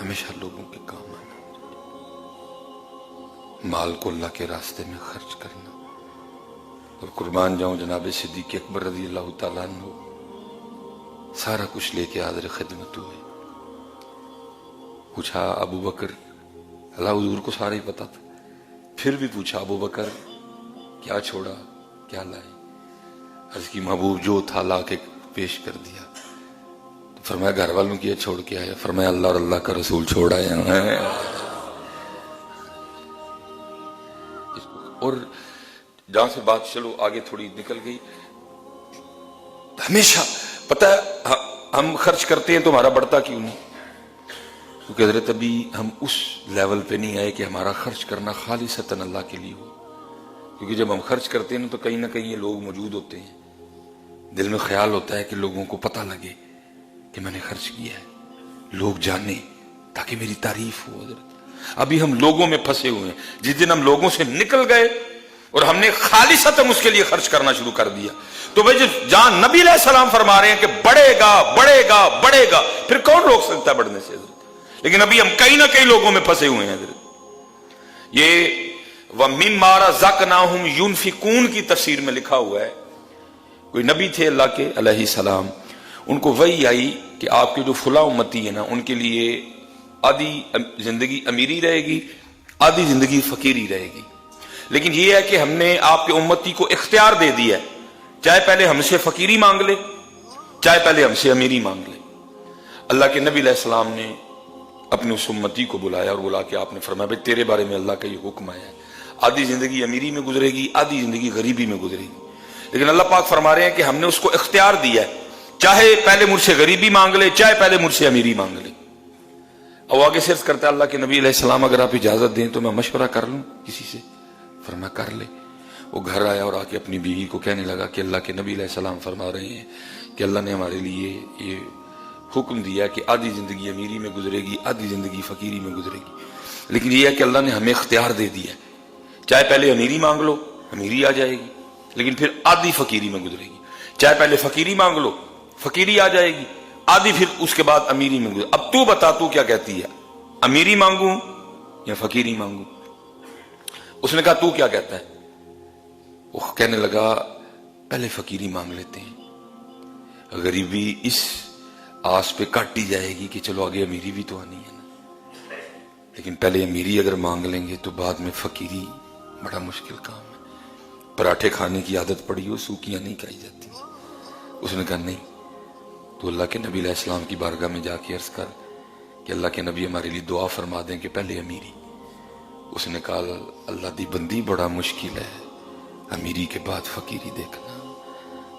ہمیشہ لوگوں کے کام آنا، مال کو اللہ کے راستے میں خرچ کرنا. اور قربان جاؤں جناب صدیق اکبر رضی اللہ تعالیٰ عنہ سارا کچھ لے کے حاضر خدمت ہوئے. پوچھا ابو بکر، اللہ حضور کو سارا ہی پتا تھا، پھر بھی پوچھا ابو بکر کیا چھوڑا، کیا لائے؟ عرض کی محبوب جو تھا لا کے پیش کر دیا. تو فرمایا گھر والوں کی چھوڑ کے آیا؟ فرمایا اللہ اور اللہ کا رسول چھوڑ آیا ہیں. اور جہاں سے بات چلو آگے تھوڑی نکل گئی، ہمیشہ پتہ ہے ہم خرچ کرتے ہیں تو ہمارا بڑھتا کیوں نہیں؟ کیونکہ حضرت ابھی ہم اس لیول پہ نہیں آئے کہ ہمارا خرچ کرنا خالصتاً اللہ کے لیے ہو. کیونکہ جب ہم خرچ کرتے ہیں تو کہیں نہ کہیں یہ لوگ موجود ہوتے ہیں، دل میں خیال ہوتا ہے کہ لوگوں کو پتہ لگے کہ میں نے خرچ کیا ہے، لوگ جانیں تاکہ میری تعریف ہو. حضرت ابھی ہم لوگوں میں پھنسے ہوئے ہیں. جس دن ہم لوگوں سے نکل گئے اور ہم نے خالصتاً اس کے لیے خرچ کرنا شروع کر دیا، تو بھائی جہاں نبی علیہ السلام فرما رہے ہیں کہ بڑھے گا بڑھے گا بڑھے گا، پھر کون روک سکتا ہے بڑھنے سے؟ حضرت لیکن ابھی ہم کہیں نہ کہیں لوگوں میں پھنسے ہوئے ہیں. حضرت یہ وَمِمَّا رَزَقْنَاهُمْ يُنْفِقُونَ کی تفسیر میں لکھا ہوا ہے، کوئی نبی تھے اللہ کے علیہ السلام، ان کو وحی آئی کہ آپ کے جو فلاں امتی ہے نا ان کے لیے آدھی زندگی امیری رہے گی، آدھی زندگی فقیری رہے گی. لیکن یہ ہے کہ ہم نے آپ کے امتی کو اختیار دے دیا ہے، چاہے پہلے ہم سے فقیری مانگ لے چاہے پہلے ہم سے امیری مانگ لے. اللہ کے نبی علیہ السلام نے اپنے اس امتی کو بلایا اور بلا کے آپ نے فرمایا بھائی تیرے بارے میں اللہ کا یہ حکم آیا ہے، آدھی زندگی امیری میں گزرے گی، آدھی زندگی غریبی میں گزرے گی. لیکن اللہ پاک فرما رہے ہیں کہ ہم نے اس کو اختیار دیا ہے، چاہے پہلے مجھ سے غریبی مانگ لے چاہے پہلے مجھ سے امیری مانگ لے. اور آگے صرف کرتا ہے اللہ کے نبی علیہ السلام اگر آپ اجازت دیں تو میں مشورہ کر لوں کسی سے؟ فرمایا کر لے. وہ گھر آیا اور آ کے اپنی بیوی کو کہنے لگا کہ اللہ کے نبی علیہ السلام فرما رہے ہیں کہ اللہ نے ہمارے لیے یہ حکم دیا کہ آدھی زندگی امیری میں گزرے گی آدھی زندگی فقیری میں گزرے گی. لیکن یہ ہے کہ اللہ نے ہمیں اختیار دے دیا ہے، چاہے پہلے امیری مانگ لو امیری آ جائے گی، لیکن پھر آدھی فقیری میں گزرے گی، چاہے پہلے فقیری مانگ لو فقیری آ جائے گی، آدھی پھر اس کے بعد امیری میں گزرے. اب تو بتا تو کیا کہتی ہے، امیری مانگوں یا فقیری مانگوں؟ اس نے کہا تو کیا کہتا ہے؟ وہ کہنے لگا پہلے فقیری مانگ لیتے ہیں، غریبی اس آس پہ کاٹی جائے گی کہ چلو آگے امیری بھی تو آنی ہے نا، لیکن پہلے امیری اگر مانگ لیں گے تو بعد میں فقیری بڑا مشکل کام ہے. پراٹھے کھانے کی عادت پڑی ہو سوکیاں نہیں کھائی جاتی. اس نے کہا نہیں، تو اللہ کے نبی علیہ السلام کی بارگاہ میں جا کے عرض کر کہ اللہ کے نبی ہمارے لیے دعا فرما دیں کہ پہلے امیری. اس نے کہا اللہ دی بندی بڑا مشکل ہے، امیری کے بعد فقیری دیکھنا.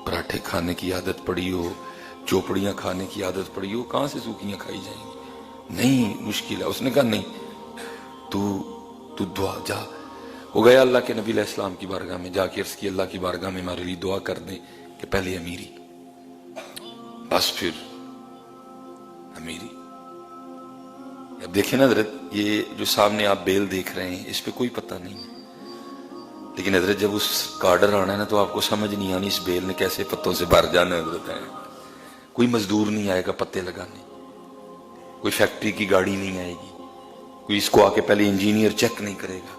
پراٹھے کھانے کی عادت پڑی ہو چوپڑیاں کھانے کی عادت پڑی ہو کہاں سے سوکیاں کھائی جائیں گی؟ نہیں مشکل ہے. اس نے کہا نہیں، تو دعا جا. وہ گیا اللہ کے نبی علیہ السلام کی بارگاہ میں جا کے عرض کی اللہ کی بارگاہ میں ہمارے لیے دعا کر دیں کہ پہلے امیری بس پھر امیری. اب دیکھیں نا حضرت یہ جو سامنے آپ بیل دیکھ رہے ہیں اس پہ کوئی پتہ نہیں ہے، لیکن حضرت جب اس کا آرڈر آنا ہے نا تو آپ کو سمجھ نہیں آنی اس بیل نے کیسے پتوں سے بھر جانا ہے. حضرت ہے کوئی مزدور نہیں آئے گا پتے لگانے، کوئی فیکٹری کی گاڑی نہیں آئے گی، کوئی اس کو آ کے پہلے انجینئر چیک نہیں کرے گا،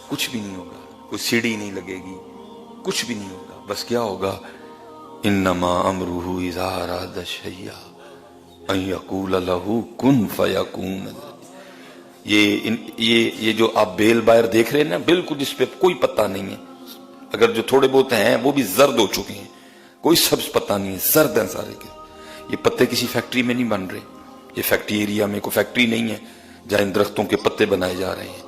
کچھ بھی نہیں ہوگا، کوئی سیڑھی نہیں لگے گی، کچھ بھی نہیں ہوگا. بس کیا ہوگا، انما امرہ اذا اراد شیئا ان یقول لہ کن فیکون. یہ جو آپ بیل باہر دیکھ رہے ہیں نا بالکل اس پہ کوئی پتہ نہیں ہے. اگر جو تھوڑے بہت ہیں وہ بھی زرد ہو چکے ہیں، کوئی سبز پتہ نہیں ہے، زرد ہیں سارے کے. یہ پتے کسی فیکٹری میں نہیں بن رہے، یہ فیکٹری ایریا میں کوئی فیکٹری نہیں ہے جہاں ان درختوں کے پتے بنائے جا رہے ہیں.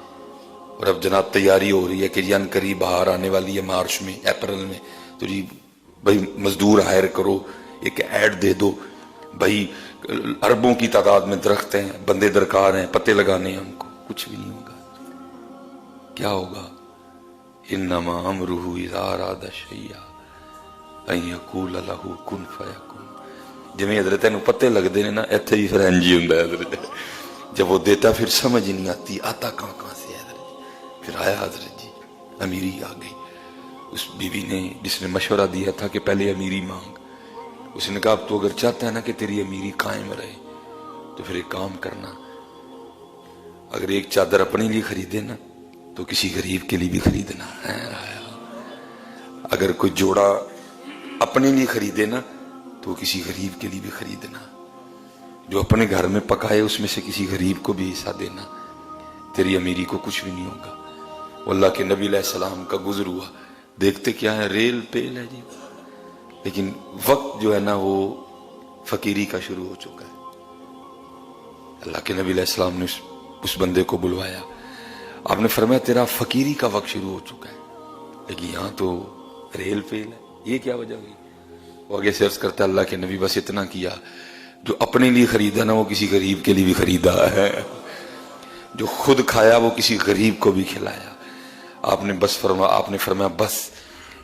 اور اب جناب تیاری ہو رہی ہے کہ ان قریب باہر آنے والی ہے مارچ میں اپریل میں، تو جی بھائی مزدور ہائر کرو، ایک ایڈ دے دو بھائی اربوں کی تعداد میں درخت ہیں، بندے درکار ہیں، پتے لگانے ہیں ان کو. کچھ بھی نہیں ہوگا. کیا ہوگا، انما امرہ اذا اراد شیئا ان یقول لہ کن فیکون. جویں حضرت نو پتے لگتے ہیں نا ایتھے ہی پھر انج ہی ہوندا ہے حضرت. جب وہ دیتا پھر سمجھ ہی نہیں آتی آتا کہاں سے ہے حضرت. پھر آیا حضرت جی امیری آ گئی. اس بیوی نے جس نے مشورہ دیا تھا کہ پہلے امیری مانگ، اس نے کہا اب تو اگر چاہتا ہے نا کہ تیری امیری قائم رہے تو پھر ایک کام کرنا، اگر ایک چادر اپنے لیے خریدے نا تو کسی غریب کے لیے بھی خریدنا ہے، اگر کوئی جوڑا اپنے لیے خریدے نا تو کسی غریب کے لیے بھی خریدنا، جو اپنے گھر میں پکائے اس میں سے کسی غریب کو بھی حصہ دینا، تیری امیری کو کچھ بھی نہیں ہوگا۔ اللہ کے نبی علیہ السلام کا گزر ہوا، دیکھتے کیا ہے، ریل پیل ہے جی، لیکن وقت جو ہے نا وہ فقیری کا شروع ہو چکا ہے۔ اللہ کے نبی علیہ السلام نے اس بندے کو بلوایا، آپ نے فرمایا تیرا فقیری کا وقت شروع ہو چکا ہے، لیکن یہاں تو ریل فیل ہے، یہ کیا وجہ ہوئی؟ وہ آگے سے عرض کرتا ہے اللہ کے نبی بس اتنا کیا، جو اپنے لیے خریدا نا وہ کسی غریب کے لیے بھی خریدا ہے، جو خود کھایا وہ کسی غریب کو بھی کھلایا۔ آپ نے فرمایا بس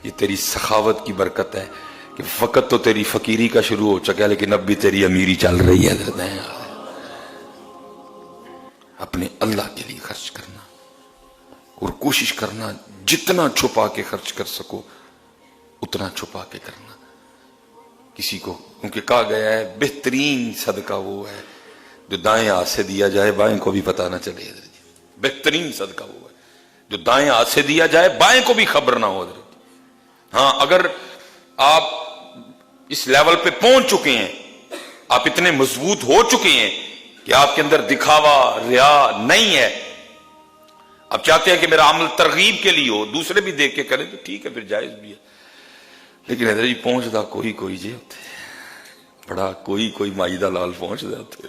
یہ تیری سخاوت کی برکت ہے کہ وقت تو تیری فقیری کا شروع ہو چکا ہے لیکن اب بھی تیری امیری چل رہی ہے۔ اپنے اللہ کے لیے خرچ کرنا اور کوشش کرنا جتنا چھپا کے خرچ کر سکو اتنا چھپا کے کرنا۔ کسی کو کیونکہ کہا گیا ہے بہترین صدقہ وہ ہے جو دائیں ہاتھ سے دیا جائے بائیں کو بھی پتہ نہ چلے، بہترین صدقہ وہ ہے جو دائیں ہاتھ سے دیا جائے بائیں کو بھی خبر نہ ہو۔ ہاں اگر آپ اس لیول پہ پہنچ چکے ہیں، آپ اتنے مضبوط ہو چکے ہیں کہ آپ کے اندر دکھاوا ریا نہیں ہے، آپ چاہتے ہیں کہ میرا عمل ترغیب کے لیے ہو، دوسرے بھی دیکھ کے کریں تو ٹھیک ہے، پھر جائز بھی ہے، لیکن حضرت جی پہنچ دا کوئی جی ہوتے بڑا کوئی مائی دا لال پہنچ دا ہوتے